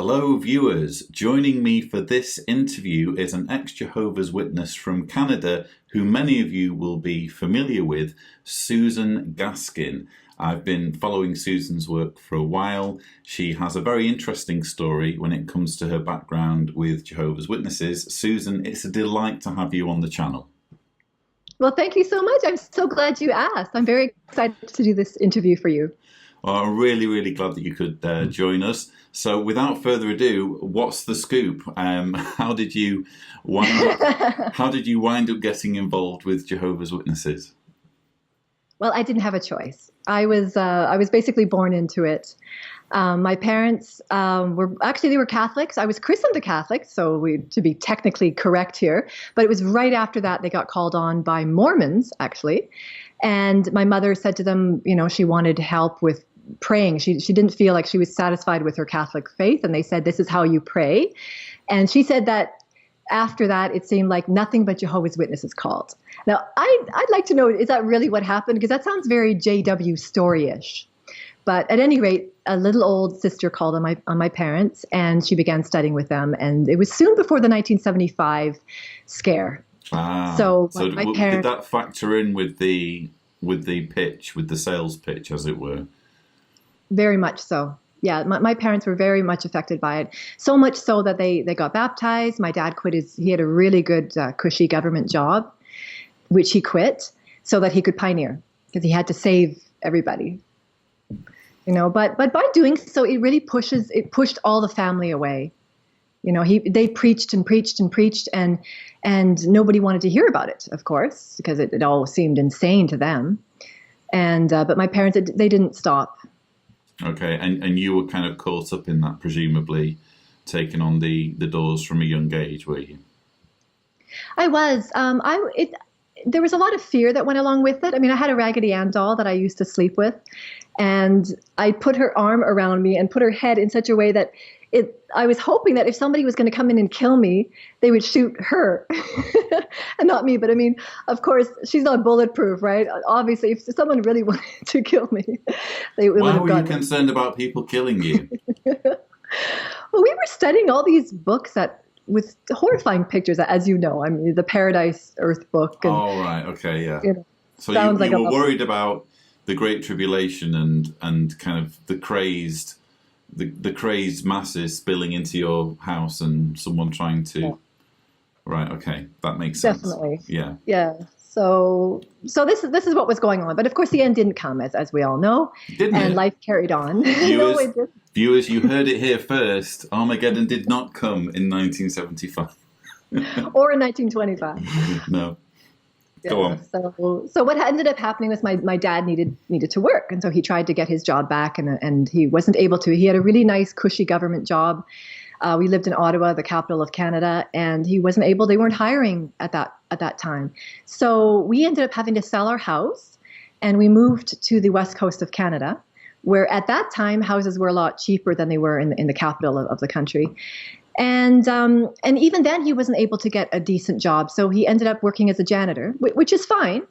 Hello viewers, joining me for this interview is an ex-Jehovah's Witness from Canada who many of you will be familiar with, Susan Gaskin. I've been following Susan's work for a while. She has a very interesting story when it comes to her background with Jehovah's Witnesses. Susan, it's a delight to have you on the channel. Well, thank you so much. I'm so glad you asked. I'm very excited to do this interview for you. Well, I'm really glad that you could join us. So without further ado, what's the scoop? How did you wind up getting involved with Jehovah's Witnesses? Well, I didn't have a choice. I was basically born into it. My parents they were Catholics. I was christened a Catholic, so to be technically correct here. But it was right after that they got called on by Mormons, actually. And my mother said to them, she wanted help with praying. She didn't feel like she was satisfied with her Catholic faith, and they said, "This is how you pray." And she said that after that, it seemed like nothing but Jehovah's Witnesses called. Now, I'd like to know, is that really what happened? Because that sounds very JW story-ish. But at any rate, a little old sister called on my parents, and she began studying with them. And it was soon before the 1975 scare. So my parents, did that factor in with the pitch, with the sales pitch, as it were? Very much so. Yeah, my parents were very much affected by it. So much so that they got baptized. My dad quit he had a really good, cushy government job, which he quit so that he could pioneer, because he had to save everybody. But by doing so, it really pushed all the family away. They preached and preached and preached, and nobody wanted to hear about it, of course, because it all seemed insane to them. And but my parents, they didn't stop. Okay, and you were kind of caught up in that, presumably, taking on the doors from a young age, were you? I was. There was a lot of fear that went along with it. I mean, I had a Raggedy Ann doll that I used to sleep with, and I put her arm around me and put her head in such a way that I was hoping that if somebody was going to come in and kill me, they would shoot her and not me. But I mean, of course, she's not bulletproof, right? Obviously, if someone really wanted to kill me, they would have gone. Why were you concerned about people killing you? Well, we were studying all these books with horrifying pictures, as you know. I mean, the Paradise Earth book. And, oh, right. Okay, yeah. So you were worried about the Great Tribulation and kind of the crazed masses spilling into your house and someone trying to... Yeah. Right, okay. That makes sense. Definitely. Yeah. Yeah. So this is what was going on. But of course the end didn't come, as we all know. Didn't and it? Life carried on. Viewers, you heard it here first. Armageddon did not come in 1975. Or in 1925. No. Yeah, go on. So what ended up happening was my dad needed to work, and so he tried to get his job back, and he wasn't able to. He had a really nice, cushy government job. We lived in Ottawa, the capital of Canada, and he wasn't able. They weren't hiring at that time, so we ended up having to sell our house, and we moved to the west coast of Canada, where at that time houses were a lot cheaper than they were in the capital of the country. And even then he wasn't able to get a decent job. So he ended up working as a janitor, which is fine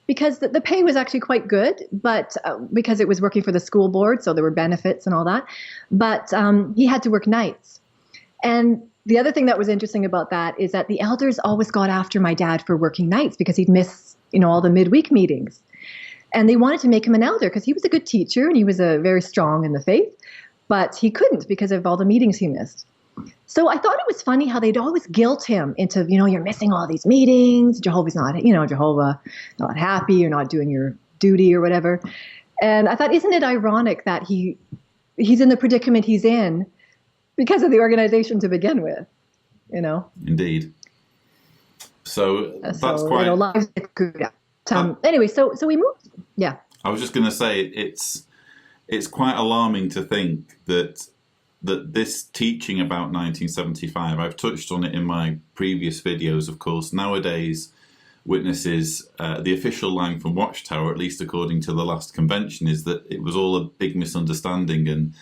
because the pay was actually quite good, but because it was working for the school board, so there were benefits and all that. But he had to work nights. And the other thing that was interesting about that is that the elders always got after my dad for working nights because he'd miss, all the midweek meetings. And they wanted to make him an elder because he was a good teacher and he was very strong in the faith, but he couldn't because of all the meetings he missed. So I thought it was funny how they'd always guilt him into, you're missing all these meetings. Jehovah not happy. You're not doing your duty or whatever. And I thought, isn't it ironic that he's in the predicament he's in because of the organization to begin with, Indeed. So that's quite... lives anyway, so we moved. Yeah. I was just going to say, it's quite alarming to think that this teaching about 1975, I've touched on it in my previous videos, of course. Nowadays, witnesses, the official line from Watchtower, at least according to the last convention, is that it was all a big misunderstanding and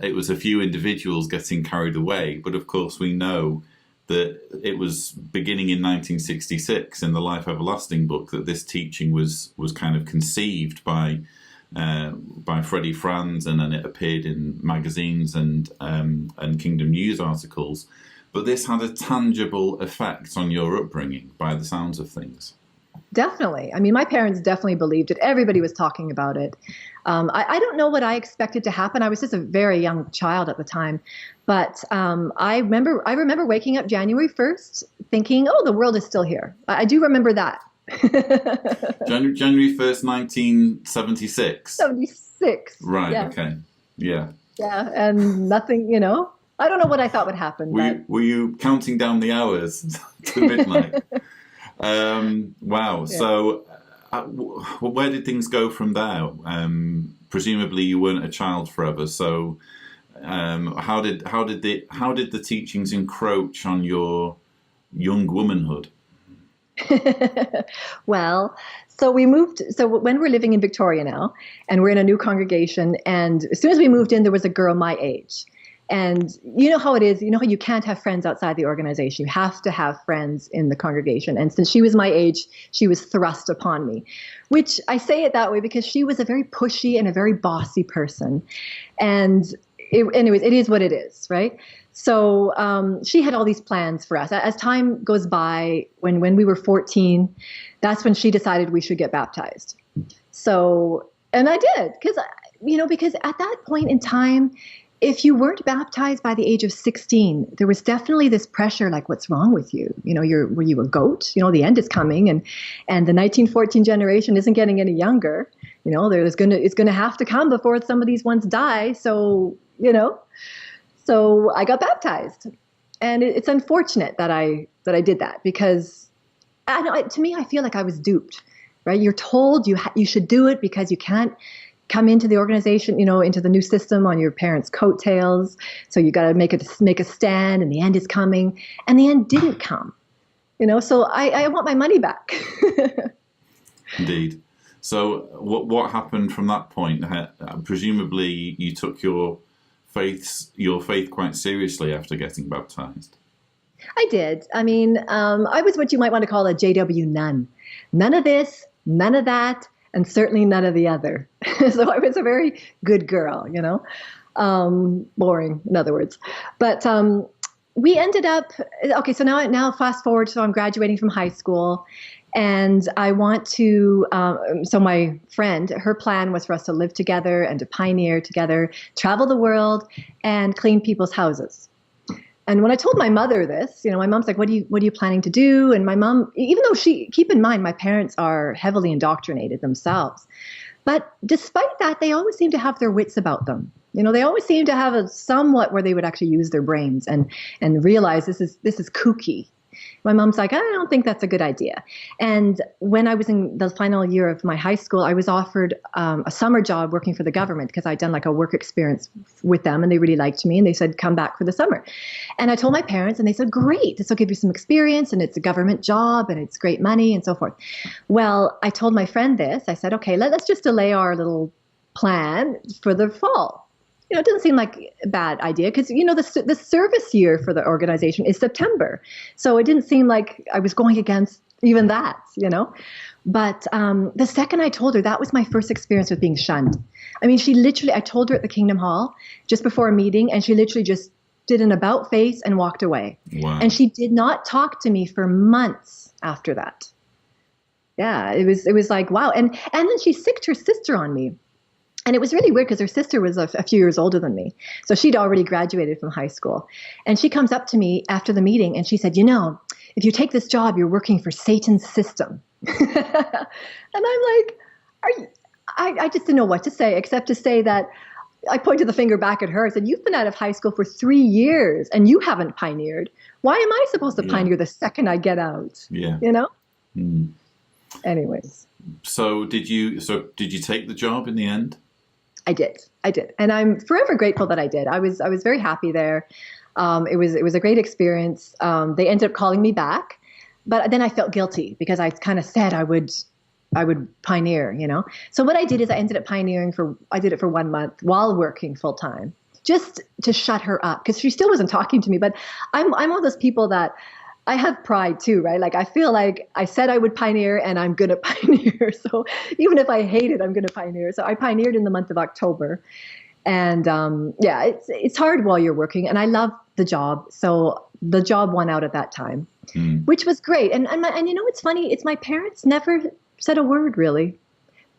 it was a few individuals getting carried away. But of course, we know that it was beginning in 1966 in the Life Everlasting book that this teaching was kind of conceived by by Freddie Franz, and then it appeared in magazines and Kingdom News articles. But this had a tangible effect on your upbringing, by the sounds of things. Definitely. I mean, my parents definitely believed it. Everybody was talking about it. I don't know what I expected to happen. I was just a very young child at the time. But I remember waking up January 1st thinking, oh, the world is still here. I do remember that. January 1st, 1976? 76. Right, yeah. Okay. Yeah. Yeah, and nothing, I don't know what I thought would happen. Were you counting down the hours to midnight? Wow. Yeah. So where did things go from there? Presumably you weren't a child forever. So how did the teachings encroach on your young womanhood? Well, so we moved. So when we're living in Victoria now, and we're in a new congregation, and as soon as we moved in, there was a girl my age. And you know how it is, how you can't have friends outside the organization. You have to have friends in the congregation. And since she was my age, she was thrust upon me, which I say it that way because she was a very pushy and a very bossy person. And anyways, it is what it is, right? So she had all these plans for us. As time goes by, when we were 14, that's when she decided we should get baptized. So, and I did, because at that point in time, if you weren't baptized by the age of 16, there was definitely this pressure, like, what's wrong with you? Were you a goat? The end is coming, and the 1914 generation isn't getting any younger. It's gonna have to come before some of these ones die. So, so I got baptized, and it's unfortunate that I did that, because to me, I feel like I was duped, right? You're told you should do it because you can't come into the organization, into the new system on your parents' coattails. So you got to make a stand, and the end is coming, and the end didn't come. So I want my money back. Indeed. So what happened from that point? Presumably you took your faith quite seriously after getting baptized. I did. I mean, I was what you might want to call a JW nun. None of this, none of that, and certainly none of the other. So I was a very good girl, boring, in other words. But we ended up, okay, so now fast forward, so I'm graduating from high school, and I want to, so my friend, her plan was for us to live together and to pioneer together, travel the world, and clean people's houses. And when I told my mother this, my mom's like, what are you planning to do? And my mom, even though keep in mind, my parents are heavily indoctrinated themselves. But despite that, they always seem to have their wits about them. They always seem to have a somewhat where they would actually use their brains and realize this is kooky. My mom's like, I don't think that's a good idea. And when I was in the final year of my high school, I was offered a summer job working for the government, because I'd done like a work experience with them, and they really liked me, and they said, come back for the summer. And I told my parents, and they said, great, this will give you some experience, and it's a government job, and it's great money, and so forth. Well, I told my friend this. I said, okay, let's just delay our little plan for the fall. It doesn't seem like a bad idea, because, the service year for the organization is September. So it didn't seem like I was going against even that, But the second I told her, that was my first experience with being shunned. I mean, I told her at the Kingdom Hall just before a meeting, and she literally just did an about face and walked away. Wow. And she did not talk to me for months after that. Yeah, it was like, wow. And then she sicked her sister on me. And it was really weird, because her sister was a few years older than me. So she'd already graduated from high school. And she comes up to me after the meeting, and she said, if you take this job, you're working for Satan's system. And I'm like, I just didn't know what to say, except to say that I pointed the finger back at her and said, you've been out of high school for 3 years, and you haven't pioneered. Why am I supposed to pioneer the second I get out? Yeah. Anyways. So did you take the job in the end? I did. And I'm forever grateful that I did. I was very happy there. It was a great experience. They ended up calling me back, but then I felt guilty, because I kind of said I would pioneer, So what I did is I ended up pioneering I did it for 1 month while working full time, just to shut her up, because she still wasn't talking to me. But I'm one of those people that I have pride too, right? Like I feel like I said I would pioneer and I'm going to pioneer. So even if I hate it, I'm going to pioneer. So I pioneered in the month of October. And yeah, it's hard while you're working, and I love the job. So the job won out at that time, which was great. And you know, it's funny. It's my parents never said a word really.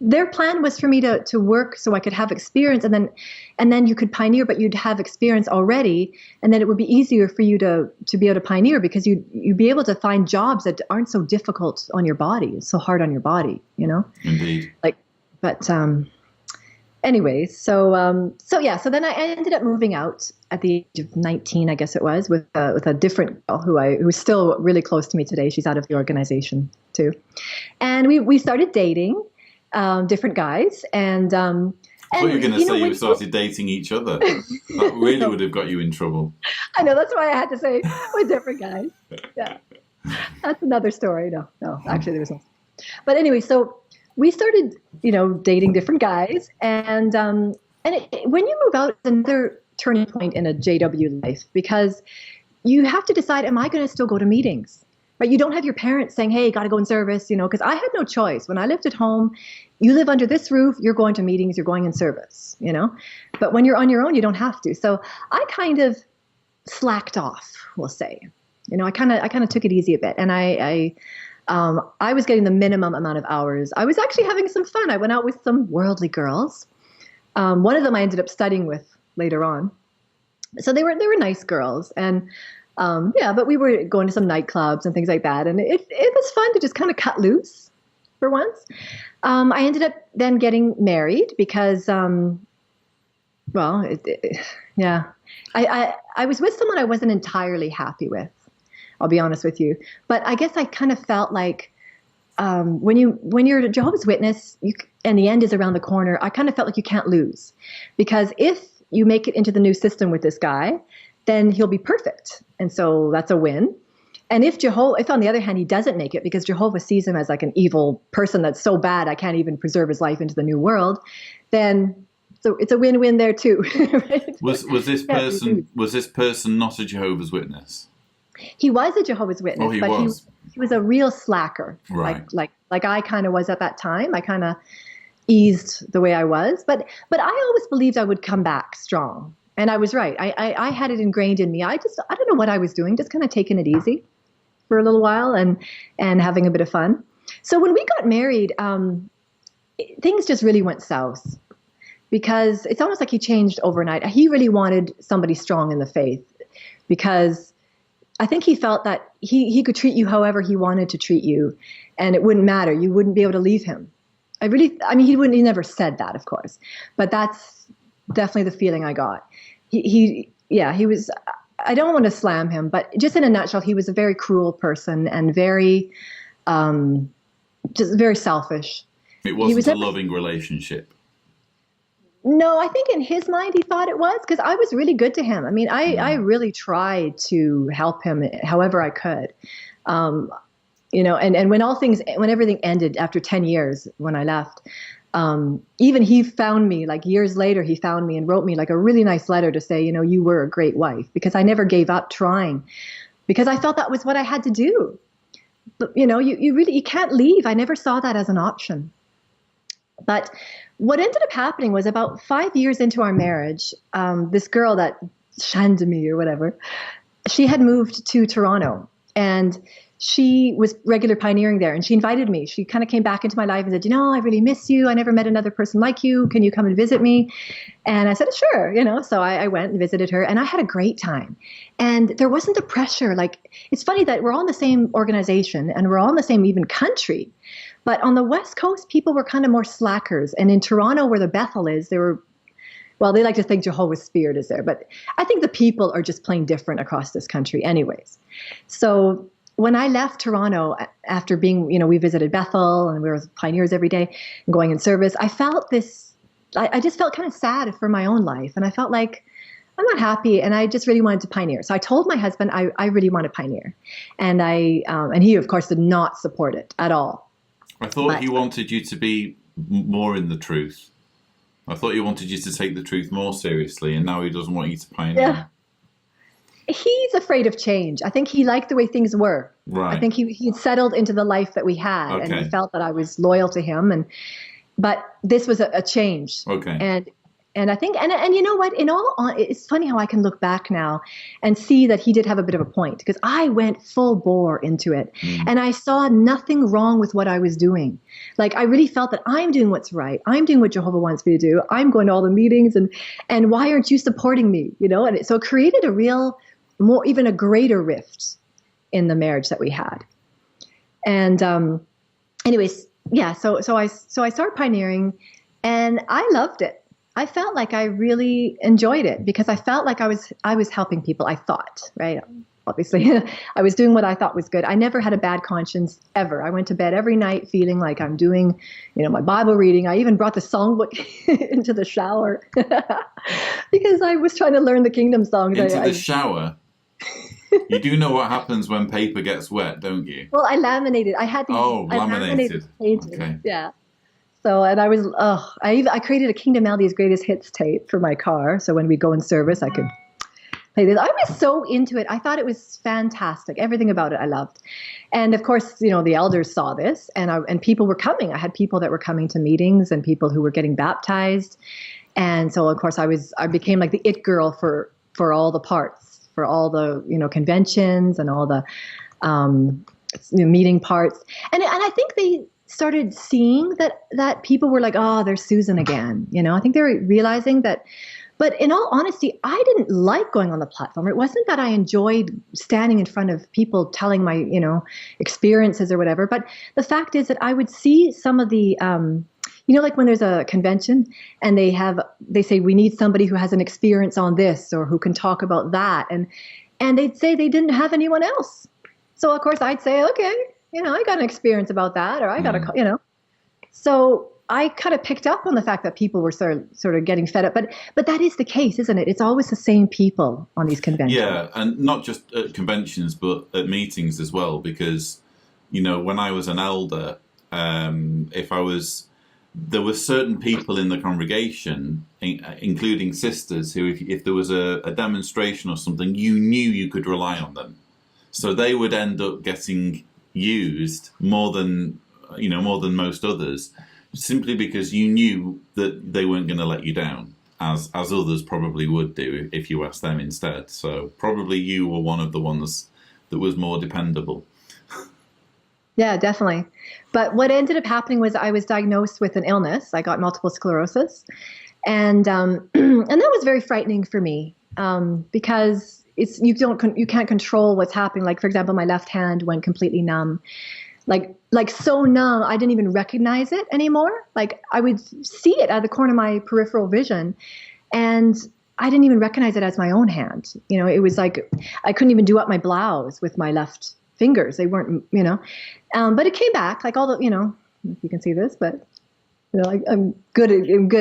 Their plan was for me to work so I could have experience, and then you could pioneer, but you'd have experience already, and then it would be easier for you to be able to pioneer because you'd be able to find jobs that aren't so difficult on your body. It's so hard on your body, you know. Indeed. Like, but anyways, so then I ended up moving out at the age of 19, I guess it was, with a different girl who's still really close to me today. She's out of the organization too, and we started dating. Different guys, and I thought you were going to say you started dating each other. That really would have got you in trouble. I know, that's why I had to say with different guys. Yeah, that's another story. No, actually there was no. But anyway, so we started, dating different guys, and when you move out, it's another turning point in a JW life because you have to decide: am I going to still go to meetings? Right? You don't have your parents saying, hey, got to go in service, because I had no choice. When I lived at home, you live under this roof, you're going to meetings, you're going in service, But when you're on your own, you don't have to. So I kind of slacked off, we'll say. I kind of took it easy a bit. And I was getting the minimum amount of hours. I was actually having some fun. I went out with some worldly girls. One of them I ended up studying with later on. So they were nice girls. And but we were going to some nightclubs and things like that. And it was fun to just kind of cut loose for once. I ended up then getting married because, I was with someone I wasn't entirely happy with. I'll be honest with you. But I guess I kind of felt like when you're a Jehovah's Witness and the end is around the corner, I kind of felt like you can't lose. Because if you make it into the new system with this guy, then he'll be perfect. And so that's a win. And if on the other hand, he doesn't make it because Jehovah sees him as like an evil person that's so bad, I can't even preserve his life into the new world, then so it's a win-win there too. Right? Was this person not a Jehovah's Witness? He was a Jehovah's Witness, he but was. He was a real slacker. Right. Like I kind of was at that time. I kind of eased the way I was, but I always believed I would come back strong. And I was right. I had it ingrained in me. I don't know what I was doing, just kind of taking it easy for a little while and having a bit of fun. So when we got married, things just really went south because it's almost like he changed overnight. He really wanted somebody strong in the faith because I think he felt that he could treat you however he wanted to treat you and it wouldn't matter. You wouldn't be able to leave him. He never said that, of course, but that's definitely the feeling I got. He was, I don't want to slam him, but just in a nutshell, he was a very cruel person and very, just very selfish. It wasn't a loving relationship. No, I think in his mind, he thought it was because I was really good to him. I really tried to help him however I could. And when everything ended after 10 years, when I left, even he found me like years later, he found me and wrote me like a really nice letter to say, you were a great wife because I never gave up trying because I felt that was what I had to do. But, you can't leave. I never saw that as an option. But what ended up happening was about 5 years into our marriage, this girl that shunned me or whatever, she had moved to Toronto and she was regular pioneering there and she invited me. She kind of came back into my life and said, I really miss you. I never met another person like you. Can you come and visit me? And I said, sure. So I went and visited her and I had a great time. And there wasn't the pressure. Like, it's funny that we're all in the same organization and we're all in the same even country. But on the West Coast, people were kind of more slackers. And in Toronto, where the Bethel is, they like to think Jehovah's Spirit is there. But I think the people are just plain different across this country anyways. So when I left Toronto after being, we visited Bethel and we were pioneers every day and going in service, I felt I just felt kind of sad for my own life. And I felt like I'm not happy and I just really wanted to pioneer. So I told my husband I really want to pioneer. And and he, of course, did not support it at all. I thought he wanted you to be more in the truth. I thought he wanted you to take the truth more seriously and now he doesn't want you to pioneer. He's afraid of change. I think he liked the way things were. Right. I think he'd settled into the life that we had, and he felt that I was loyal to him. But this was a change. Okay. And I think, and you know what, it's funny how I can look back now and see that he did have a bit of a point, because I went full bore into it and I saw nothing wrong with what I was doing. Like, I really felt that I'm doing what's right. I'm doing what Jehovah wants me to do. I'm going to all the meetings, and why aren't you supporting me? You know, and so it created even a greater rift in the marriage that we had. And anyways, yeah, so I started pioneering, and I loved it. I felt like I really enjoyed it because I felt like I was helping people. I thought, right? Obviously, I was doing what I thought was good. I never had a bad conscience ever. I went to bed every night feeling like I'm doing, my Bible reading. I even brought the songbook into the shower because I was trying to learn the kingdom songs. Into the shower? You do know what happens when paper gets wet, don't you? Well, I laminated. I had these. Oh, laminated. Okay. Yeah. So, and I created a Kingdom Melodies Greatest Hits tape for my car. So when we go in service, I could play this. I was so into it. I thought it was fantastic. Everything about it I loved. And of course, the elders saw this, and people were coming. I had people that were coming to meetings and people who were getting baptized. And so, of course, I became like the it girl for all the parts, for all the, conventions and all the meeting parts. And I think they started seeing that people were like, oh, there's Susan again. I think they were realizing that. But in all honesty, I didn't like going on the platform. It wasn't that I enjoyed standing in front of people telling my, experiences or whatever. But the fact is that I would see some of the, like when there's a convention and they say, we need somebody who has an experience on this or who can talk about that. And they'd say they didn't have anyone else. So, of course, I'd say, okay, I got an experience about that, or I got So I kind of picked up on the fact that people were sort of getting fed up. But that is the case, isn't it? It's always the same people on these conventions. Yeah, and not just at conventions, but at meetings as well. Because, when I was an elder, there were certain people in the congregation, including sisters, who, if there was a demonstration or something, you knew you could rely on them. So they would end up getting used more than most others, simply because you knew that they weren't going to let you down, as others probably would do if you asked them instead. So probably you were one of the ones that was more dependable. Yeah, definitely. But what ended up happening was I was diagnosed with an illness. I got multiple sclerosis, and and that was very frightening for me because you can't control what's happening. Like, for example, my left hand went completely numb, like so numb I didn't even recognize it anymore. Like, I would see it out of the corner of my peripheral vision, and I didn't even recognize it as my own hand. It was like I couldn't even do up my blouse with my left fingers. They weren't, but it came back, like all the, if you can see this, but I'm good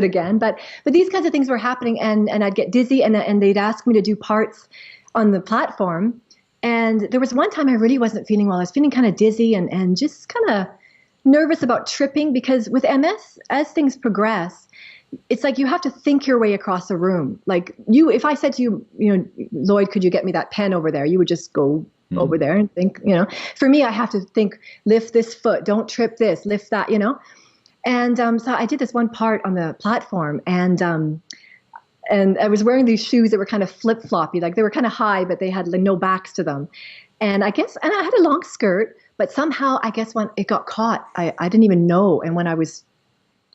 again. But these kinds of things were happening, and I'd get dizzy, and they'd ask me to do parts on the platform. And there was one time I really wasn't feeling well. I was feeling kind of dizzy and just kind of nervous about tripping, because with MS, as things progress, it's like you have to think your way across a room. Like, if I said to you, Lloyd, could you get me that pen over there? You would just go over there and think, For me, I have to think, lift this foot, don't trip this, lift that, And so I did this one part on the platform, and I was wearing these shoes that were kind of flip-floppy, like they were kind of high, but they had like no backs to them. And I had a long skirt, but somehow I guess when it got caught, I didn't even know. And when I was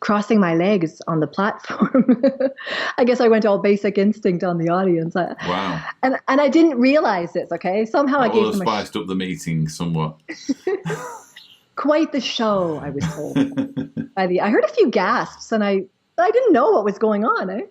crossing my legs on the platform, I guess I went all Basic Instinct on the audience. Wow. And I didn't realize this, okay? Somehow I gave them spiced up the meeting somewhat. Quite the show, I was told. I heard a few gasps, and I didn't know what was going on, eh?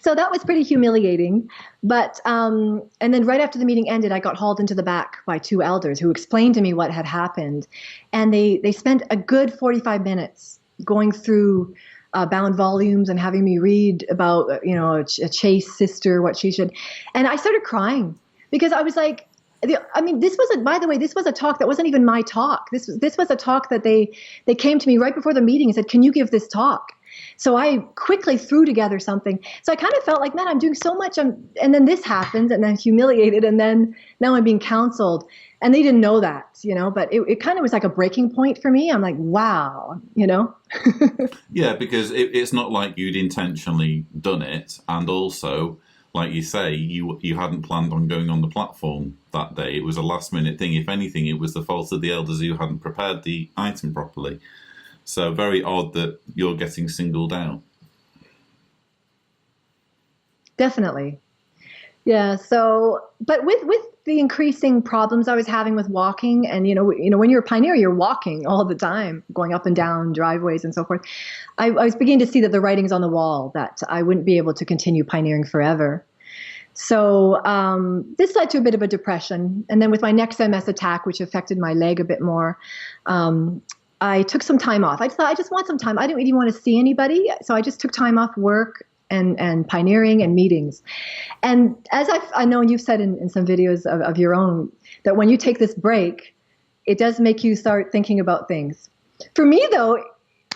So that was pretty humiliating. But and then right after the meeting ended, I got hauled into the back by two elders who explained to me what had happened. And they spent a good 45 minutes going through bound volumes and having me read about, a chaste sister, what she should. And I started crying because I was like, this was a talk that wasn't even my talk. This was a talk that they came to me right before the meeting and said, can you give this talk? So I quickly threw together something. So I kind of felt like, man, I'm doing so much. And then this happens, and then humiliated, and then now I'm being counseled. And they didn't know that, but it kind of was like a breaking point for me. I'm like, wow, Yeah, because it's not like you'd intentionally done it. And also, like you say, you hadn't planned on going on the platform that day. It was a last minute thing. If anything, it was the fault of the elders who hadn't prepared the item properly. So very odd that you're getting singled out. Definitely. Yeah. So, but with the increasing problems I was having with walking, and when you're a pioneer, you're walking all the time, going up and down driveways and so forth. I was beginning to see that the writing's on the wall, that I wouldn't be able to continue pioneering forever. So this led to a bit of a depression, and then with my next MS attack, which affected my leg a bit more, I took some time off. I thought I just want some time. I didn't really want to see anybody, so I just took time off work and pioneering and meetings. And as I know you've said in some videos of your own, that when you take this break, it does make you start thinking about things. For me, though,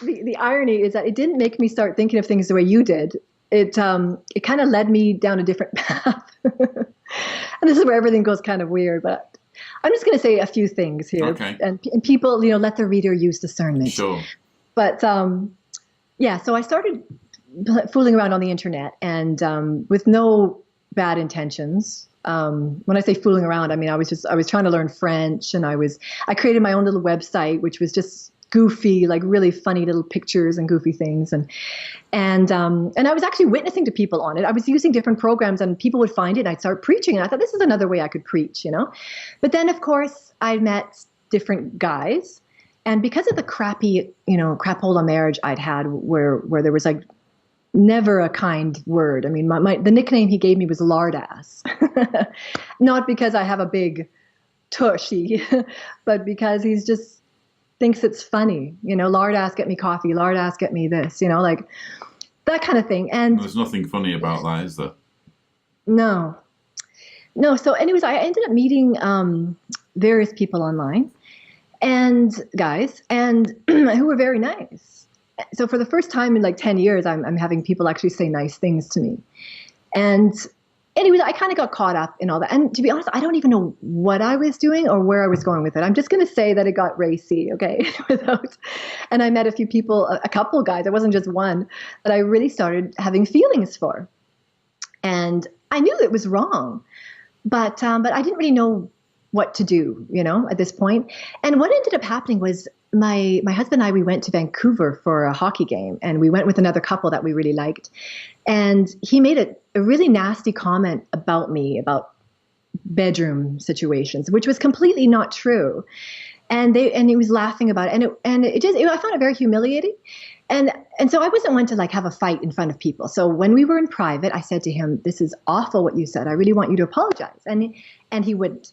the irony is that it didn't make me start thinking of things the way you did. It kind of led me down a different path. And this is where everything goes kind of weird, but I'm just going to say a few things here. Okay. And people, let the reader use discernment. Sure. But yeah, so I started fooling around on the internet, and with no bad intentions. When I say fooling around, I mean I was trying to learn French, and I created my own little website, which was just goofy, like really funny little pictures and goofy things, and I was actually witnessing to people on it. I was using different programs, and people would find it, and I'd start preaching, and I thought this is another way I could preach, But then, of course, I met different guys, and because of the crappy, crap hold on marriage I'd had, where there was like never a kind word. I mean, the nickname he gave me was lard ass. Not because I have a big tushy, but because he's just thinks it's funny. Lard ass, get me coffee. Lard ass, get me this. Like that kind of thing. And there's nothing funny about that, is there? No. So anyways, I ended up meeting various people online, and guys, and who were very nice. So for the first time in like 10 years, I'm having people actually say nice things to me. And anyways, I kind of got caught up in all that. And to be honest, I don't even know what I was doing or where I was going with it. I'm just going to say that it got racy, okay? And I met a few people, a couple of guys, it wasn't just one, that I really started having feelings for. And I knew it was wrong, but I didn't really know what to do, at this point. And what ended up happening was my husband and I, we went to Vancouver for a hockey game, and we went with another couple that we really liked. And he made a really nasty comment about me, about bedroom situations, which was completely not true. And he was laughing about it. I found it very humiliating. And so I wasn't one to like have a fight in front of people. So when we were in private, I said to him, "This is awful what you said. I really want you to apologize." And he wouldn't.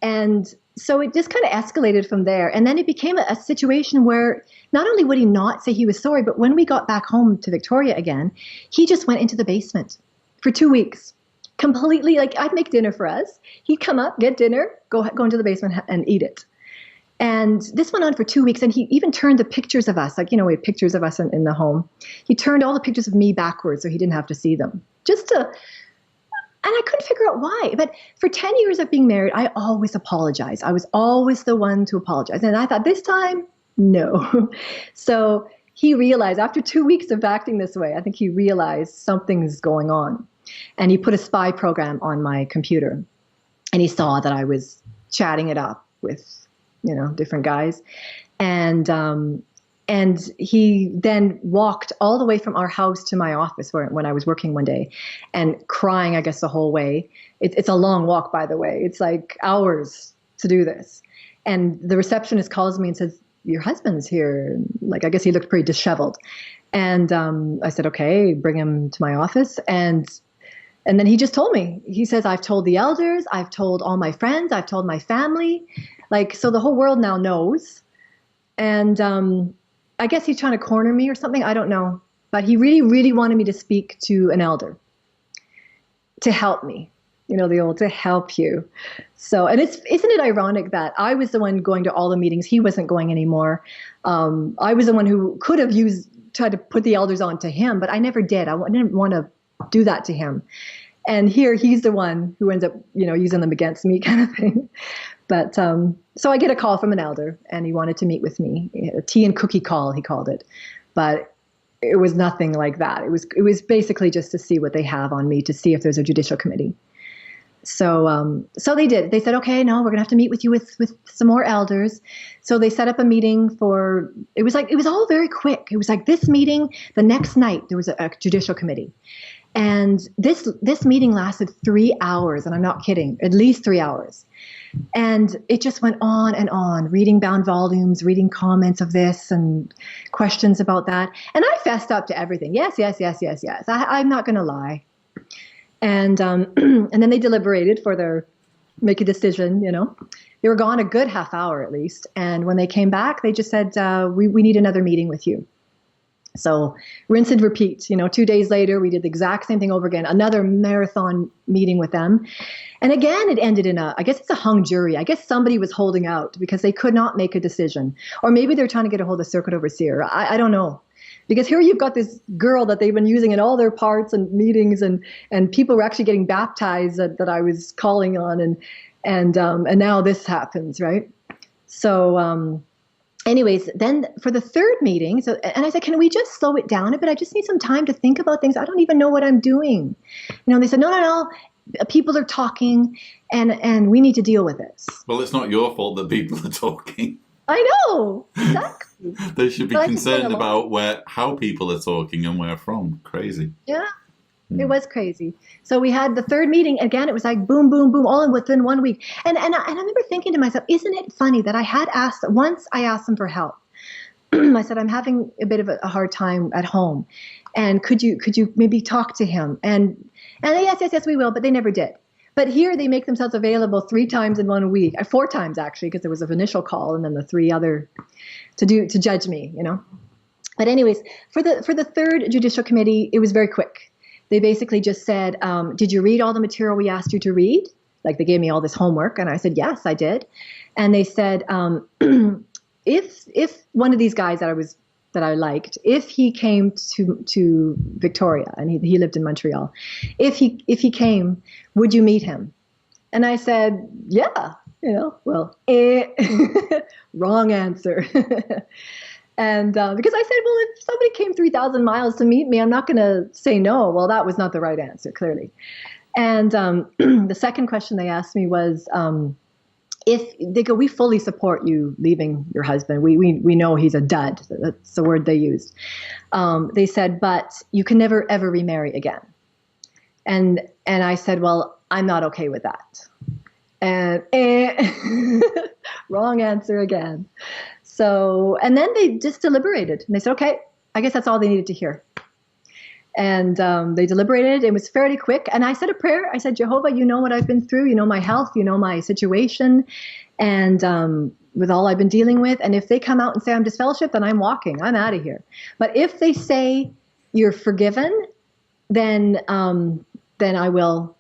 And so it just kind of escalated from there. And then it became a situation where not only would he not say he was sorry, but when we got back home to Victoria again, he just went into the basement for 2 weeks. Completely, like I'd make dinner for us. He'd come up, get dinner, go into the basement and eat it. And this went on for 2 weeks. And he even turned the pictures of us, like, we have pictures of us in the home. He turned all the pictures of me backwards so he didn't have to see them. And I couldn't figure out why. But for 10 years of being married, I always apologized. I was always the one to apologize. And I thought, this time, no. So he realized after 2 weeks of acting this way, I think he realized something's going on. And he put a spy program on my computer. And he saw that I was chatting it up with, different guys. And he then walked all the way from our house to my office when I was working one day, and crying, I guess, the whole way. It's a long walk, by the way. It's like hours to do this. And the receptionist calls me and says, "Your husband's here." Like, I guess he looked pretty disheveled. And I said, "Okay, bring him to my office." And then he just told me. He says, "I've told the elders. I've told all my friends. I've told my family." Like, so the whole world now knows. And I guess he's trying to corner me or something. I don't know. But he really, really wanted me to speak to an elder to help me. The old "to help you." So, and isn't it ironic that I was the one going to all the meetings? He wasn't going anymore. I was the one who could have tried to put the elders on to him, but I never did. I didn't want to do that to him. And here he's the one who ends up, using them against me kind of thing. But so I get a call from an elder, and he wanted to meet with me. A tea and cookie call, he called it. But it was nothing like that. It was basically just to see what they have on me, to see if there's a judicial committee. So they did. They said, okay, no, we're gonna have to meet with you with some more elders. So they set up a meeting it was all very quick. It was like this meeting, the next night there was a judicial committee. And this meeting lasted 3 hours, and I'm not kidding, at least 3 hours. And it just went on and on, reading bound volumes, reading comments of this and questions about that. And I fessed up to everything. Yes. I'm not going to lie. And and then they deliberated make a decision, They were gone a good half hour at least. And when they came back, they just said, we need another meeting with you. So rinse and repeat, 2 days later, we did the exact same thing over again, another marathon meeting with them. And again, it ended in I guess it's a hung jury. I guess somebody was holding out because they could not make a decision. Or maybe they're trying to get a hold of circuit overseer. I don't know. Because here you've got this girl that they've been using in all their parts and meetings, and people were actually getting baptized that I was calling on, and now this happens, right? So anyways, then for the third meeting, and I said, can we just slow it down a bit? I just need some time to think about things. I don't even know what I'm doing. They said, no. People are talking, and we need to deal with this. Well, it's not your fault that people are talking. I know, exactly. They should be concerned about how people are talking and where from. Crazy. Yeah, it was crazy. So we had the third meeting. Again, it was like boom, boom, boom, all within 1 week. And I remember thinking to myself, isn't it funny that I asked them for help. I said, I'm having a bit of a hard time at home. And could you maybe talk to him? And yes, we will, but they never did. But here they make themselves available 3 times in 1 week, 4 times actually, because there was an initial call and then the 3 other to judge me, But anyways, for the third judicial committee, it was very quick. They basically just said, did you read all the material we asked you to read? Like they gave me all this homework, and I said, yes, I did. And they said, if one of these guys that I liked, if he came to Victoria, and he lived in Montreal, if he came, would you meet him? And I said, yeah, wrong answer. And because I said, well, if somebody came 3,000 miles to meet me, I'm not going to say no. Well, that was not the right answer, clearly. And the second question they asked me was, if they go, we fully support you leaving your husband. We know he's a dud. That's the word they used. They said, but you can never, ever remarry again. And I said, well, I'm not okay with that. And wrong answer again. So, and then they just deliberated. And they said, okay, I guess that's all they needed to hear. And they deliberated. It was fairly quick. And I said a prayer. I said, Jehovah, you know what I've been through. You know my health. You know my situation. And with all I've been dealing with. And if they come out and say I'm disfellowshipped, then I'm walking. I'm out of here. But if they say you're forgiven, then I will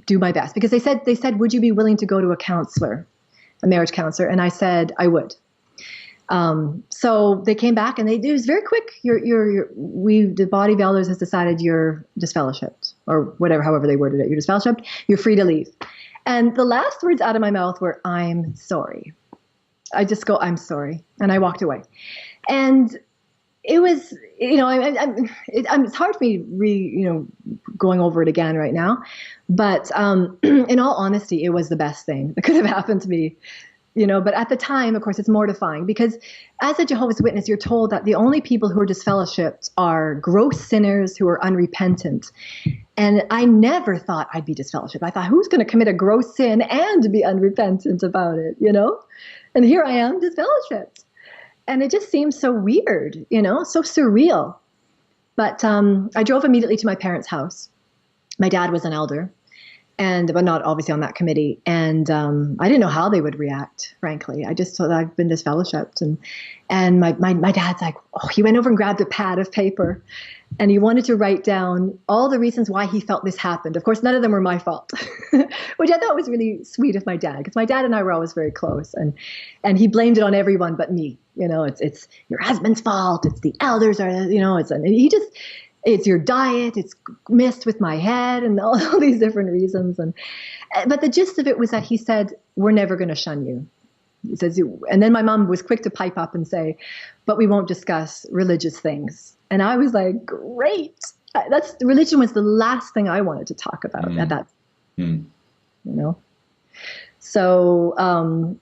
do my best. Because they said, would you be willing to go to a counselor, a marriage counselor? And I said, I would. So they came back, and it was very quick. The body of elders has decided you're disfellowshipped, or whatever, however they worded it. You're disfellowshipped. You're free to leave. And the last words out of my mouth were, I'm sorry. I just go, I'm sorry. And I walked away. And it was, it's hard for me going over it again right now. But in all honesty, it was the best thing that could have happened to me. But at the time, of course, it's mortifying, because as a Jehovah's Witness, you're told that the only people who are disfellowshipped are gross sinners who are unrepentant. And I never thought I'd be disfellowshipped. I thought, who's going to commit a gross sin and be unrepentant about it, And here I am, disfellowshipped. And it just seems so weird, so surreal. But I drove immediately to my parents' house. My dad was an elder. but not obviously on that committee. And I didn't know how they would react, frankly. I just thought I've been disfellowshipped. And my dad's like, oh, he went over and grabbed a pad of paper and he wanted to write down all the reasons why he felt this happened. Of course, none of them were my fault, which I thought was really sweet of my dad, because my dad and I were always very close, and he blamed it on everyone but me. It's your husband's fault. It's the elders it's your diet. It's messed with my head and all these different reasons. But the gist of it was that he said, we're never going to shun you. He says, and then my mom was quick to pipe up and say, but we won't discuss religious things. And I was like, great. Religion was the last thing I wanted to talk about at that, So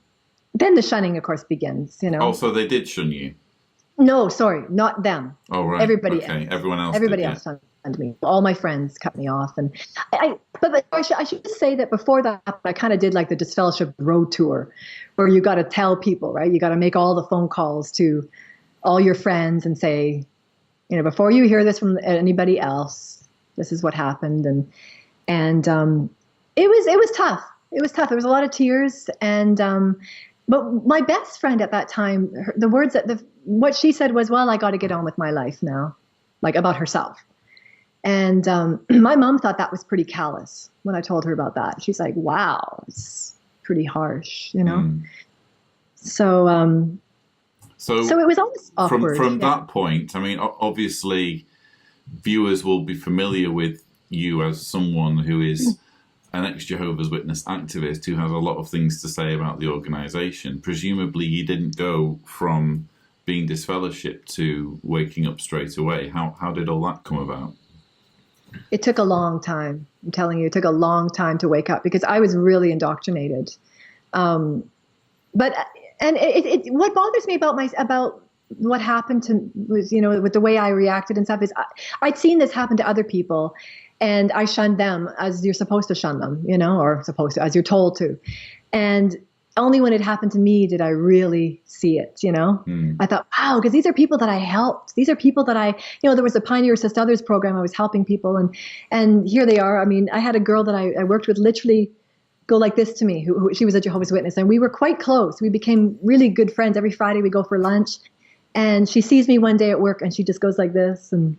then the shunning, of course, begins, Oh, so they did shun you? No, sorry, not them. Oh, right. Everybody else shunned me. All my friends cut me off. And but I should say that before that, I kind of did like the disfellowship road tour, where you got to tell people, right? You got to make all the phone calls to all your friends and say, before you hear this from anybody else, this is what happened. And it was tough. It was tough. There was a lot of tears. But my best friend at that time, what she said was, well, I got to get on with my life now, like about herself. And my mom thought that was pretty callous when I told her about that. She's like, wow, it's pretty harsh, So it was always awkward. From that point, I mean, obviously, viewers will be familiar with you as someone who is an ex-Jehovah's Witness activist who has a lot of things to say about the organisation. Presumably, you didn't go from being disfellowshipped to waking up straight away. How did all that come about? It took a long time. I'm telling you, it took a long time to wake up because I was really indoctrinated. What bothers me about what happened to was, with the way I reacted and stuff is I'd seen this happen to other people, and I shunned them as you're supposed to shun them, or as you're told to. And only when it happened to me did I really see it, I thought, wow, because these are people that I helped. These are people that there was a Pioneer Assist Others program. I was helping people. And here they are. I mean, I had a girl that I worked with literally go like this to me, who she was a Jehovah's Witness. And we were quite close. We became really good friends. Every Friday we go for lunch. And she sees me one day at work and she just goes like this. And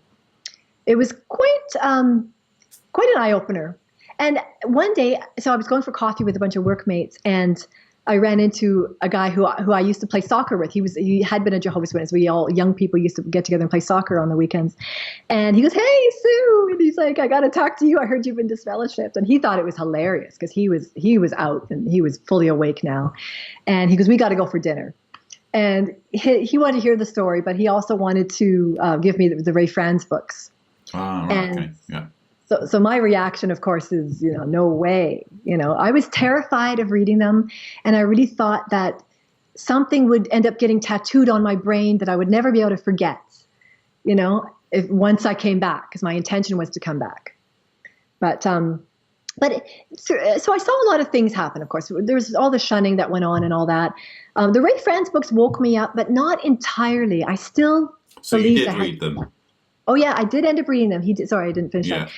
it was quite an eye-opener. And one day, so I was going for coffee with a bunch of workmates, and I ran into a guy who I used to play soccer with. He had been a Jehovah's Witness. We all young people used to get together and play soccer on the weekends. And he goes, "Hey, Sue," and he's like, "I got to talk to you. I heard you've been disfellowshipped." And he thought it was hilarious because he was out and he was fully awake now. And he goes, "We got to go for dinner." And he wanted to hear the story, but he also wanted to give me the Ray Franz books. Ah, right, okay, yeah. So my reaction, of course, is, no way. I was terrified of reading them. And I really thought that something would end up getting tattooed on my brain that I would never be able to forget, once I came back, because my intention was to come back. So I saw a lot of things happen, of course. There's all the shunning that went on and all that. The Ray Franz books woke me up, but not entirely. I still believe you did read them. Oh, yeah, I did end up reading them. Sorry, I didn't finish that.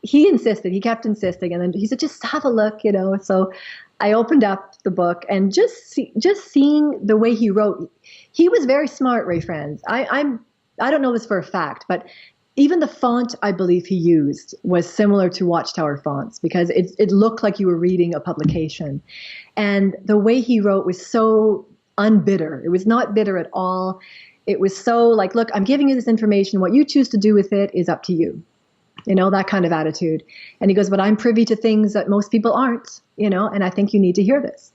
He insisted. He kept insisting, and then he said, "Just have a look," So I opened up the book, and just seeing the way he wrote, he was very smart, Ray Franz. I don't know this for a fact, but even the font I believe he used was similar to Watchtower fonts because it looked like you were reading a publication, and the way he wrote was so unbitter. It was not bitter at all. It was so like, look, I'm giving you this information. What you choose to do with it is up to you. That kind of attitude. And he goes, but I'm privy to things that most people aren't, and I think you need to hear this.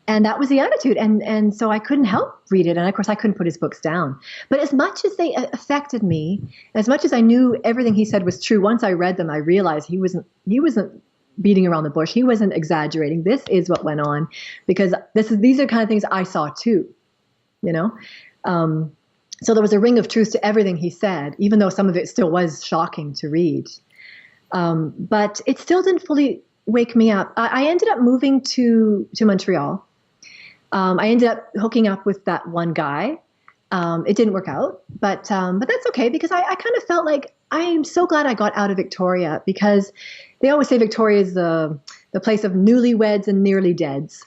And that was the attitude. And so I couldn't help read it. And of course I couldn't put his books down, but as much as they affected me, as much as I knew everything he said was true, once I read them, I realized he wasn't beating around the bush. He wasn't exaggerating. This is what went on because these are kind of things I saw too, So there was a ring of truth to everything he said, even though some of it still was shocking to read. But it still didn't fully wake me up. I ended up moving to Montreal. I ended up hooking up with that one guy. It didn't work out, but that's okay because I kind of felt like I'm so glad I got out of Victoria, because they always say Victoria is the place of newlyweds and nearly deads.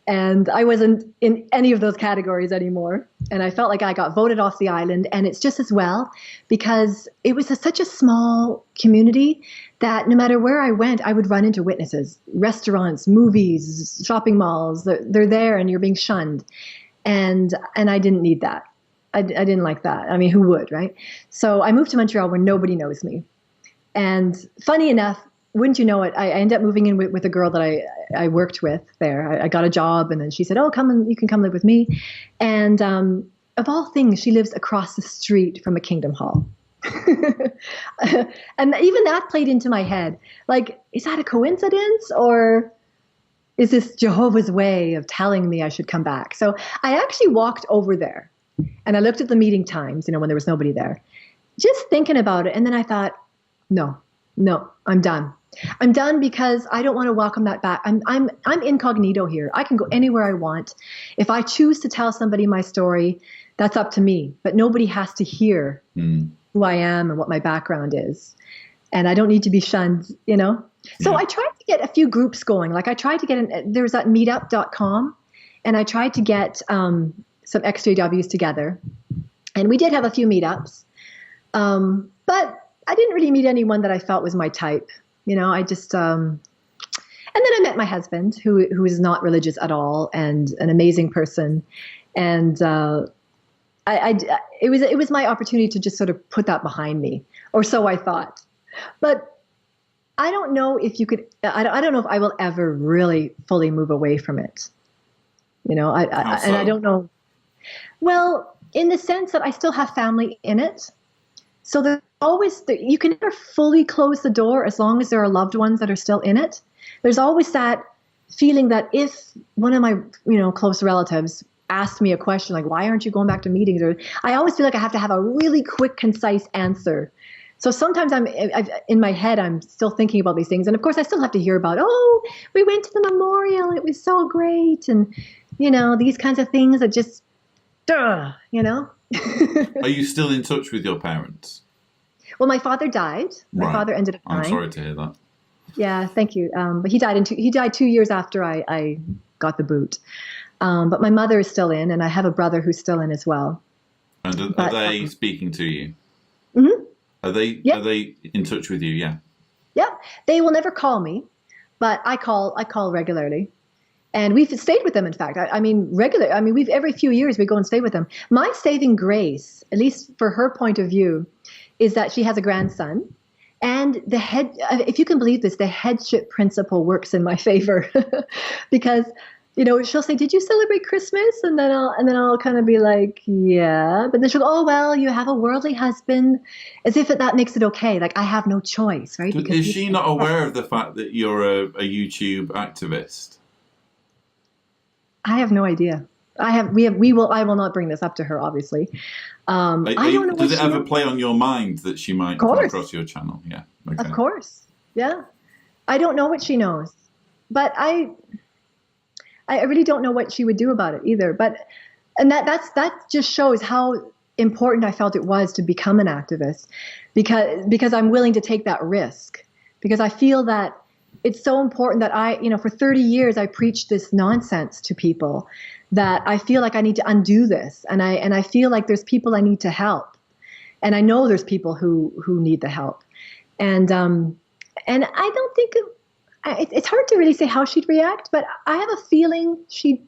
And I wasn't in any of those categories anymore. And I felt like I got voted off the island. And it's just as well, because it was such a small community that no matter where I went, I would run into witnesses, restaurants, movies, shopping malls. They're there and you're being shunned. And I didn't need that. I didn't like that. I mean, who would, right? So I moved to Montreal where nobody knows me. And funny enough, wouldn't you know it, I ended up moving in with a girl that I worked with there. I got a job, and then she said, "Oh, you can come live with me." And of all things, she lives across the street from a Kingdom Hall. And even that played into my head. Like, is that a coincidence, or is this Jehovah's way of telling me I should come back? So I actually walked over there, and I looked at the meeting times, when there was nobody there, just thinking about it. And then I thought, no, I'm done. I'm done, because I don't want to welcome that back. I'm incognito here. I can go anywhere I want. If I choose to tell somebody my story, that's up to me. But nobody has to hear who I am and what my background is. And I don't need to be shunned, So Yeah. I tried to get a few groups going. Like I tried to get there was that meetup.com, and I tried to get some exJWs together. And we did have a few meetups. But I didn't really meet anyone that I felt was my type. I just, and then I met my husband, who is not religious at all, and an amazing person. And it was my opportunity to just sort of put that behind me, or so I thought. But I don't know if you could. I don't know if I will ever really fully move away from it. And I don't know. Well, in the sense that I still have family in it. So there's always, you can never fully close the door as long as there are loved ones that are still in it. There's always that feeling that if one of my, close relatives asked me a question like, why aren't you going back to meetings? Or I always feel like I have to have a really quick, concise answer. So sometimes in my head, I'm still thinking about these things. And of course, I still have to hear about, oh, we went to the memorial. It was so great. And, these kinds of things that just, Are you still in touch with your parents? Well, my father died. My father ended up dying. I'm sorry to hear that. Yeah, thank you. But he died 2 years after I got the boot. But my mother is still in, and I have a brother who's still in as well. And are they speaking to you? Mm-hmm. Are they in touch with you? Yeah. Yeah. They will never call me, but I call regularly. And we've stayed with them, in fact. Regularly. We've every few years we go and stay with them. My saving grace, at least for her point of view, is that she has a grandson. And if you can believe this, the headship principle works in my favor. Because, she'll say, "Did you celebrate Christmas?" And then I'll kind of be like, "Yeah." But then she'll go, "Oh, well, you have a worldly husband," as if that makes it okay. Like I have no choice, right? Because is she not aware of the fact that you're a YouTube activist? I have no idea. I will not bring this up to her, obviously. I don't know. Does it ever play on your mind that she might come across your channel? Yeah. Okay. Of course. Yeah. I don't know what she knows, but I really don't know what she would do about it either. And that just shows how important I felt it was to become an activist, because I'm willing to take that risk, because I feel that it's so important that for 30 years I preached this nonsense to people that I feel like I need to undo this. And I feel like there's people I need to help. And I know there's people who need the help. And I don't think it's hard to really say how she'd react, but I have a feeling she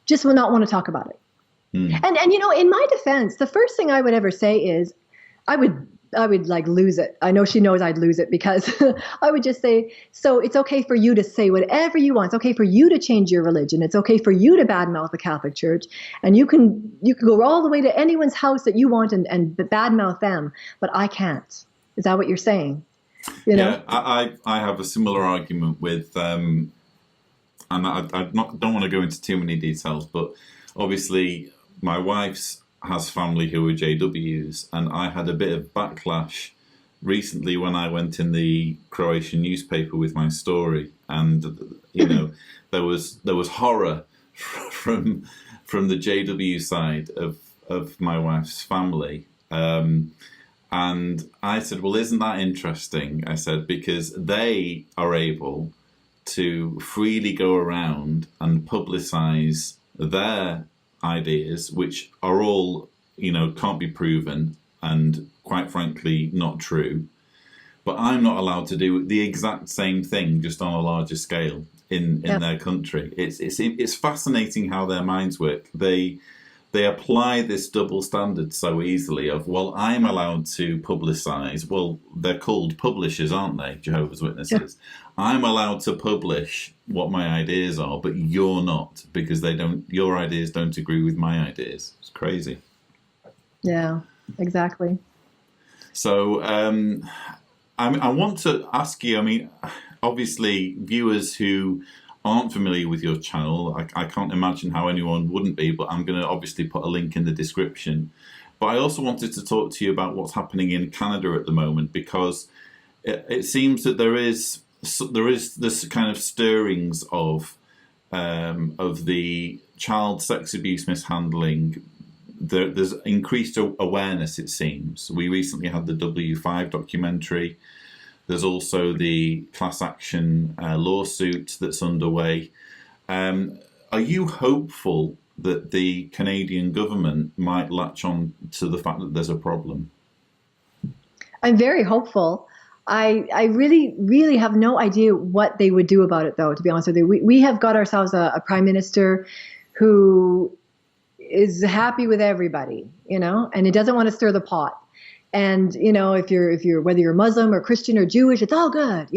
just will not want to talk about it. And in my defense, the first thing I would ever say is I would like lose it. I know she knows I'd lose it, because I would just say, so it's okay for you to say whatever you want. It's okay for you to change your religion. It's okay for you to badmouth the Catholic Church, and you can go all the way to anyone's house that you want and badmouth them, but I can't. Is that what you're saying? Yeah, I have a similar argument with, and I don't want to go into too many details, but obviously my wife's has family who are JWs, and I had a bit of backlash recently when I went in the Croatian newspaper with my story, and there was horror from the JW side of my wife's family, And I said, well, isn't that interesting? I said, because they are able to freely go around and publicize their ideas, which are all, can't be proven and quite frankly not true. But I'm not allowed to do the exact same thing, just on a larger scale in their country. It's fascinating how their minds work. They apply this double standard so easily of, well, I'm allowed to publicize. Well, they're called publishers, aren't they? Jehovah's Witnesses. Yeah. I'm allowed to publish what my ideas are, but you're not, because your ideas don't agree with my ideas. It's crazy. Yeah, exactly. So I want to ask you, obviously viewers who aren't familiar with your channel, I can't imagine how anyone wouldn't be, but I'm going to obviously put a link in the description. But I also wanted to talk to you about what's happening in Canada at the moment, because it seems that there is this kind of stirrings of the child sex abuse mishandling. There's increased awareness, it seems. We recently had the W5 documentary. There's also the class action lawsuit that's underway. Are you hopeful that the Canadian government might latch on to the fact that there's a problem? I'm very hopeful. I really, really have no idea what they would do about it, though, to be honest with you. We have got ourselves a prime minister who is happy with everybody, and he doesn't want to stir the pot. And, if you're whether you're Muslim or Christian or Jewish, it's all good,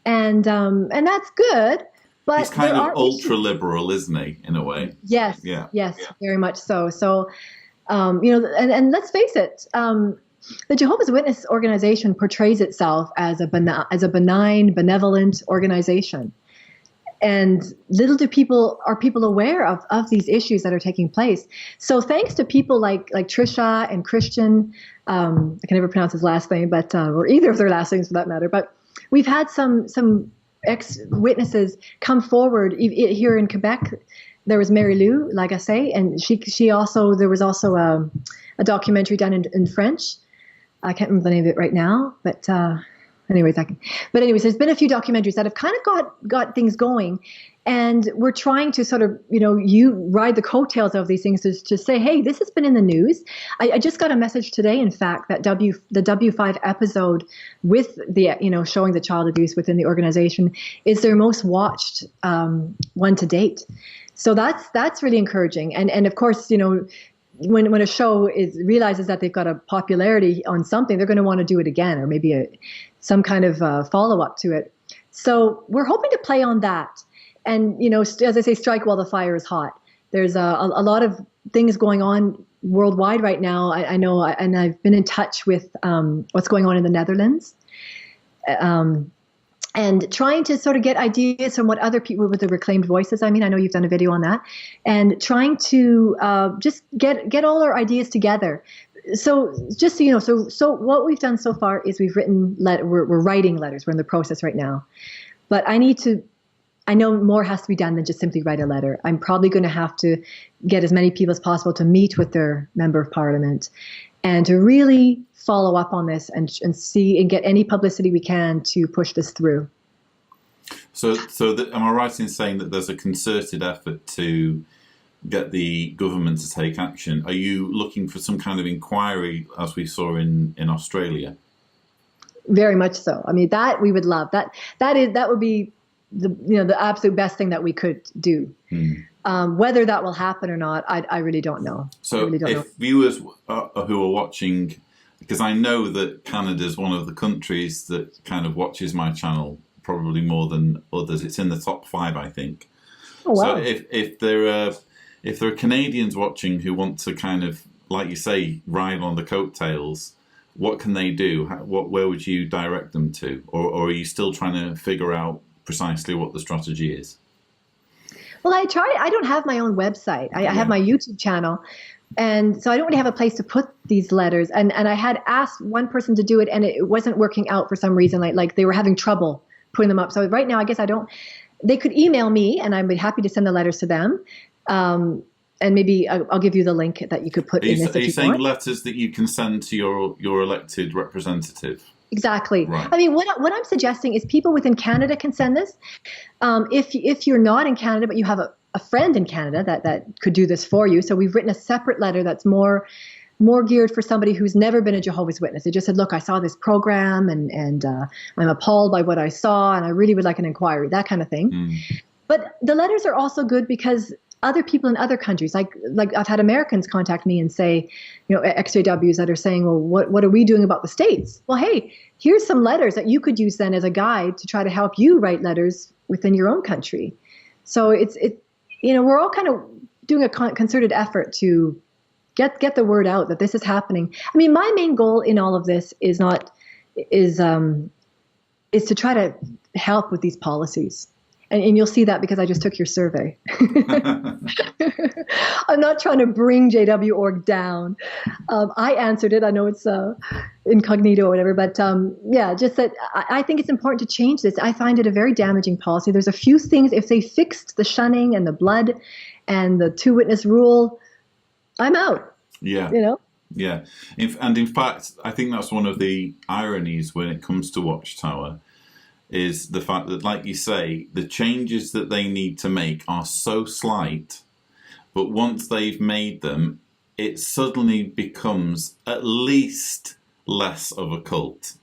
and that's good. But he's kind of ultra liberal, isn't he, in a way? Yes. Yeah. Yes, yeah. Very much so. So, and let's face it, the Jehovah's Witness organization portrays itself as a benign, benevolent organization. And little do people aware of these issues that are taking place. So thanks to people like Trisha and Christian, I can never pronounce his last name, but or either of their last names for that matter. But we've had some ex-witnesses come forward here in Quebec. There was Mary Lou Lagacé, and she also, there was also a documentary done in French. I can't remember the name of it right now, but anyways, there's been a few documentaries that have kind of got things going, and we're trying to sort of, you ride the coattails of these things to say, hey, this has been in the news. I just got a message today, in fact, that the W5 episode with the, showing the child abuse within the organization is their most watched one to date. So that's really encouraging. And of course, when a show realizes that they've got a popularity on something, they're going to want to do it again, or maybe some kind of follow-up to it. So we're hoping to play on that. And, as I say, strike while the fire is hot. There's a lot of things going on worldwide right now. I know, and I've been in touch with what's going on in the Netherlands. And trying to sort of get ideas from what other people with the reclaimed voices. I know you've done a video on that, and trying to just get all our ideas together. So just so you know, so what we've done so far is we've written we're writing letters. We're in the process right now, but I know more has to be done than just simply write a letter. I'm probably going to have to get as many people as possible to meet with their member of parliament and to really follow up on this and see and get any publicity we can to push this through. So am I right in saying that there's a concerted effort to get the government to take action? Are you looking for some kind of inquiry, as we saw in Australia? Very much so. That we would love. That would be the absolute best thing that we could do. Whether that will happen or not, I really don't know. So if viewers who are watching, because I know that Canada is one of the countries that kind of watches my channel probably more than others. It's in the top 5, I think. Oh, wow. So if there are Canadians watching who want to kind of, like you say, ride on the coattails, what can they do? Where would you direct them to? Or are you still trying to figure out precisely what the strategy is? Well, I don't have my own website. I have my YouTube channel. And so I don't really have a place to put these letters. And I had asked one person to do it, and it wasn't working out for some reason. Like they were having trouble putting them up. So right now, I guess they could email me, and I'd be happy to send the letters to them. and maybe I'll give you the link that you could put in this. Are you saying letters that you can send to your elected representative? Exactly. Right. I mean, what I'm suggesting is people within Canada can send this. If you're not in Canada, but you have a friend in Canada that could do this for you. So we've written a separate letter that's more geared for somebody who's never been a Jehovah's Witness. It just said, look, I saw this program and I'm appalled by what I saw and I really would like an inquiry, that kind of thing. But the letters are also good because other people in other countries, like I've had Americans contact me and say, exJWs that are saying, well, what are we doing about the States? Well, hey, here's some letters that you could use then as a guide to try to help you write letters within your own country. So we're all kind of doing a concerted effort to get the word out that this is happening. I mean, my main goal in all of this is to try to help with these policies. And you'll see that because I just took your survey. I'm not trying to bring JW.org down. I answered it. I know it's incognito or whatever, but just that I think it's important to change this. I find it a very damaging policy. There's a few things, if they fixed the shunning and the blood and the 2-witness rule, I'm out. Yeah. Yeah. In fact, I think that's one of the ironies when it comes to Watchtower, is the fact that, like you say, the changes that they need to make are so slight, but once they've made them, it suddenly becomes at least less of a cult.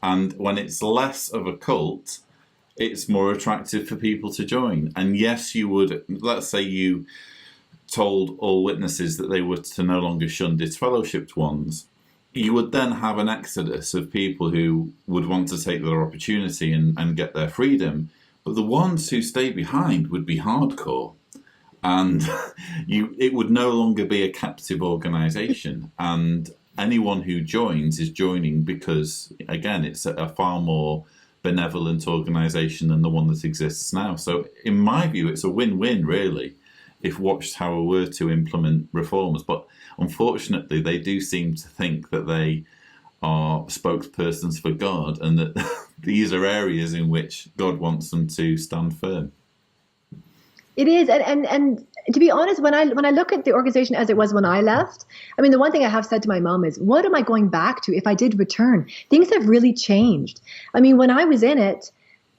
And when it's less of a cult, it's more attractive for people to join. And yes, you would, let's say you told all witnesses that they were to no longer shun disfellowshipped ones, you would then have an exodus of people who would want to take their opportunity and get their freedom. But the ones who stay behind would be hardcore. And it would no longer be a captive organisation. And anyone who joins is joining because, again, it's a far more benevolent organisation than the one that exists now. So in my view, it's a win-win, really, if Watchtower were to implement reforms. But unfortunately, they do seem to think that they are spokespersons for God and that these are areas in which God wants them to stand firm. It is. And to be honest, when I look at the organization as it was when I left, I mean, the one thing I have said to my mom is, what am I going back to if I did return? Things have really changed. I mean, when I was in it,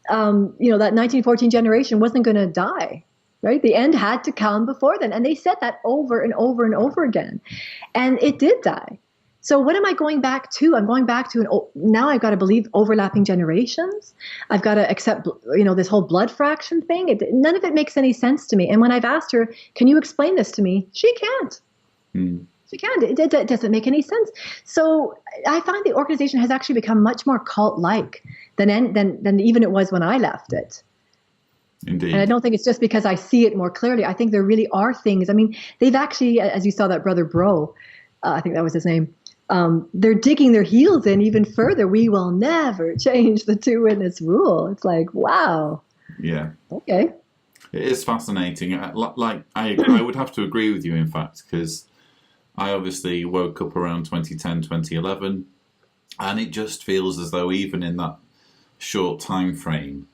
that 1914 generation wasn't going to die. Right? The end had to come before then. And they said that over and over and over again. And it did die. So what am I going back to? I'm going back to now I've got to believe overlapping generations. I've got to accept, this whole blood fraction thing. None of it makes any sense to me. And when I've asked her, can you explain this to me? She can't. She can't. It doesn't make any sense. So I find the organization has actually become much more cult-like than even it was when I left it. Indeed. And I don't think it's just because I see it more clearly. I think there really are things. I mean, they've actually, as you saw that brother Bro, I think that was his name, they're digging their heels in even further. We will never change the 2-witness rule. It's like, wow. Yeah. Okay. It is fascinating. I would have to agree with you, in fact, because I obviously woke up around 2010, 2011, and it just feels as though even in that short time frame,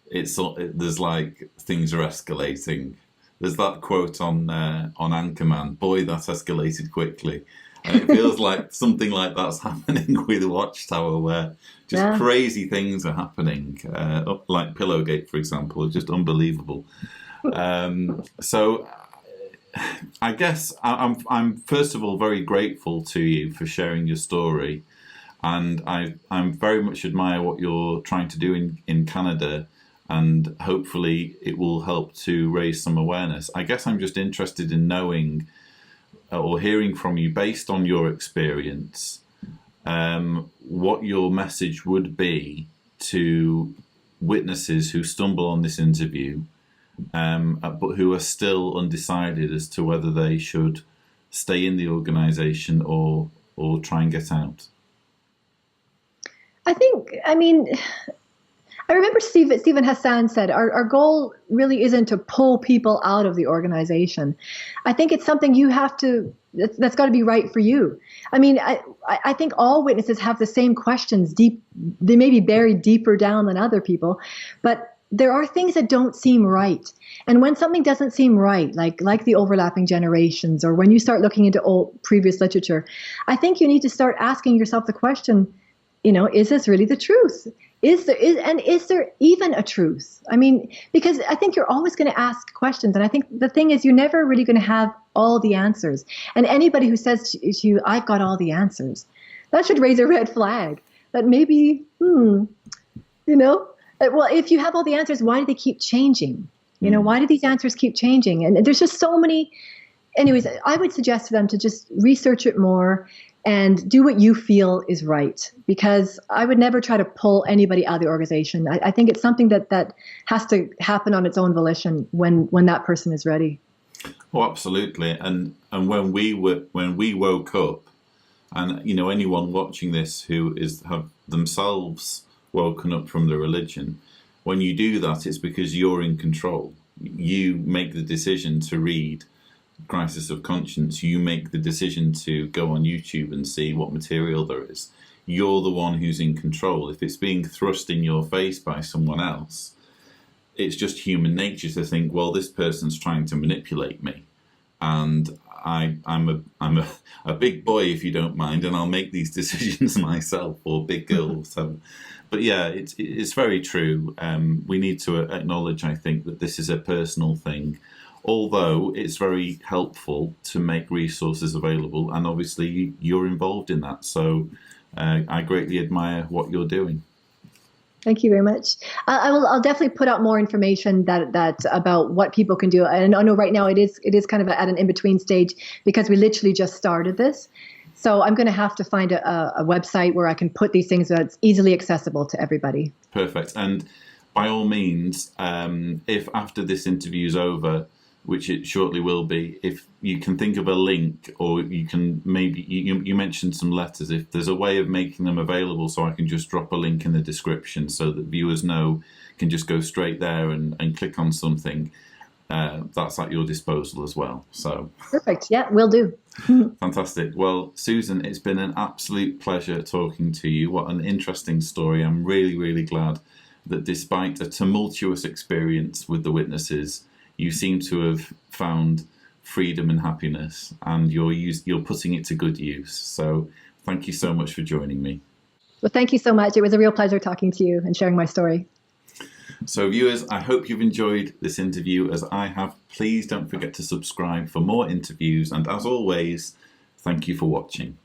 there's like things are escalating. There's that quote on Anchorman, boy, that escalated quickly. And it feels like something like that's happening with Watchtower, where just crazy things are happening, like Pillowgate, for example, just unbelievable. So I guess I'm first of all very grateful to you for sharing your story, and I'm very much admire what you're trying to do in Canada. And hopefully it will help to raise some awareness. I guess I'm just interested in knowing or hearing from you, based on your experience, what your message would be to witnesses who stumble on this interview, but who are still undecided as to whether they should stay in the organisation or try and get out. I remember Stephen Hassan said, our goal really isn't to pull people out of the organization. I think it's something you have to, that's got to be right for you. I mean, I think all witnesses have the same questions they may be buried deeper down than other people, but there are things that don't seem right. And when something doesn't seem right, like the overlapping generations, or when you start looking into old previous literature, I think you need to start asking yourself the question, is this really the truth? Is there even a truth? I mean, because I think you're always going to ask questions. And I think the thing is, you're never really going to have all the answers. And anybody who says to you, I've got all the answers, that should raise a red flag that maybe, well, if you have all the answers, why do they keep changing? Why do these answers keep changing? And there's just so many. Anyways, I would suggest to them to just research it more and do what you feel is right, because I would never try to pull anybody out of the organization. I think it's something that has to happen on its own volition when that person is ready. Oh, absolutely. And when we woke up, and anyone watching this who have themselves woken up from the religion, when you do that, it's because you're in control. You make the decision to read Crisis of Conscience. You make the decision to go on YouTube and see what material there is. You're the one who's in control. If it's being thrust in your face by someone else, it's just human nature to think, well, this person's trying to manipulate me, and I'm a big boy, if you don't mind, and I'll make these decisions myself, or big girl. So, but yeah, it's very true. We need to acknowledge, I think, that this is a personal thing, although it's very helpful to make resources available, and obviously you're involved in that. So I greatly admire what you're doing. Thank you very much. I'll definitely put out more information that about what people can do. And I know right now it is kind of at an in-between stage, because we literally just started this. So I'm going to have to find a website where I can put these things that's easily accessible to everybody. Perfect. And by all means, if after this interview is over, which it shortly will be, if you can think of a link, or you can maybe, you mentioned some letters, if there's a way of making them available so I can just drop a link in the description so that viewers can just go straight there and click on something, that's at your disposal as well. So perfect. Yeah, will do. Fantastic. Well, Susan, it's been an absolute pleasure talking to you. What an interesting story. I'm really, really glad that despite a tumultuous experience with the witnesses, you seem to have found freedom and happiness, and you're putting it to good use. So thank you so much for joining me. Well, thank you so much. It was a real pleasure talking to you and sharing my story. So viewers, I hope you've enjoyed this interview as I have. Please don't forget to subscribe for more interviews. And as always, thank you for watching.